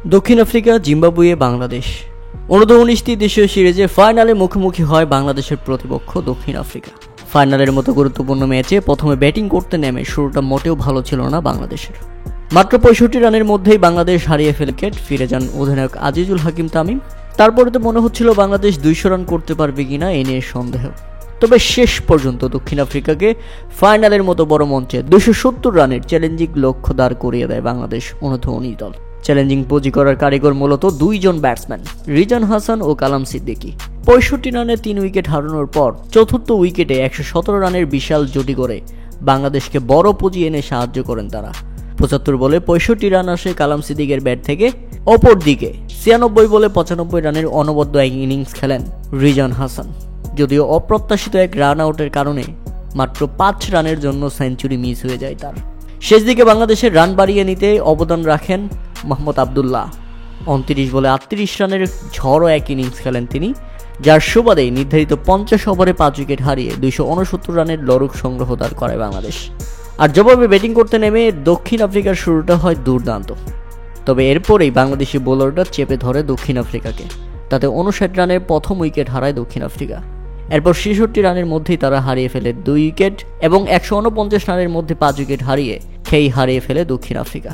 দক্ষিণ Africa, Zimbabwe, Bangladesh অনূর্ধ্ব-19 দেশীয় সিরিজে ফাইনালে মুখোমুখি হয় বাংলাদেশের প্রতিপক্ষ দক্ষিণ আফ্রিকা। ফাইনালের মতো গুরুত্বপূর্ণ ম্যাচে প্রথমে ব্যাটিং করতে নেমে শুরুটা মোটেও ভালো ছিল না বাংলাদেশের। মাত্র 65 রানের মধ্যেই বাংলাদেশ হারিয়ে ফেলে উইকেট, ফিরে যান অধিনায়ক আজিজুল হাকিম তামিম। তারপরে তো মনে হচ্ছিল বাংলাদেশ 200 রান করতে পারবে কিনা এ নিয়ে সন্দেহ। তবে শেষ পর্যন্ত দক্ষিণ আফ্রিকাকে ফাইনালের মতো বড় মঞ্চে 270 রানের চ্যালেঞ্জিং লক্ষ্য দাঁড় করিয়ে দেয় বাংলাদেশ অনূর্ধ্ব-19 দল। চ্যালেঞ্জিং পুঁজি করার কারিগর মূলত দুইজন ব্যাটসম্যান, রিজান হাসান ও কালাম সিদ্দিকী। 65 রানে 3 উইকেট হারানোর পর চতুর্থ উইকেটে 117 রানের বিশাল জুটি করে বাংলাদেশকে বড় পুঁজি এনে সাহায্য করেন তারা। 75 বলে 65 রান আসে কালাম সিদ্দিকের ব্যাট থেকে। অপরদিকে 96 বলে 95 রানের অনবদ্য এক ইনিংস খেলেন রিজান হাসান। যদিও অপ্রত্যাশিত এক রান আউটের কারণে মাত্র 5 রানের জন্য সেঞ্চুরি মিস হয়ে যায় তার। শেষ দিকে বাংলাদেশের রান বাড়িয়ে নিতে অবদান রাখেন মোহাম্মদ আবদুল্লাহ। 29 বলে 38 রানের ঝড়ো এক ইনিংস খেলেন তিনি, যার সুবাদে নির্ধারিত 50 ওভারে 5 উইকেট হারিয়ে 269 রানের লড়ুক সংগ্রহ দাঁড় করায় বাংলাদেশ। আর জবাবে ব্যাটিং করতে নেমে দক্ষিণ আফ্রিকার শুরুটা হয় দুর্দান্ত। তবে এরপরেই বাংলাদেশি বোলাররা চেপে ধরে দক্ষিণ আফ্রিকাকে। তাতে 59 রানের প্রথম উইকেট হারায় দক্ষিণ আফ্রিকা। এরপর 66 রানের মধ্যেই তারা হারিয়ে ফেলে 2 উইকেট এবং 149 রানের মধ্যে 5 উইকেট হারিয়ে ফেলে দক্ষিণ আফ্রিকা।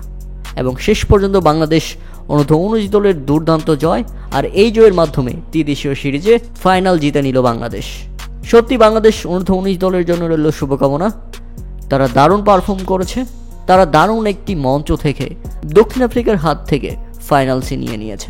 এবং শেষ পর্যন্ত বাংলাদেশ অনূর্ধ্ব-19 দলের দুর্দান্ত জয়, আর এই জয়ের মাধ্যমে ত্রিদেশীয় সিরিজে ফাইনাল জিতে নিল বাংলাদেশ। সত্যি বাংলাদেশ অনূর্ধ্ব-19 দলের জন্য রইল শুভকামনা। তারা দারুণ পারফর্ম করেছে, তারা দারুণ একটি মঞ্চ থেকে দক্ষিণ আফ্রিকার হাত থেকে ফাইনাল ছিনিয়ে নিয়েছে।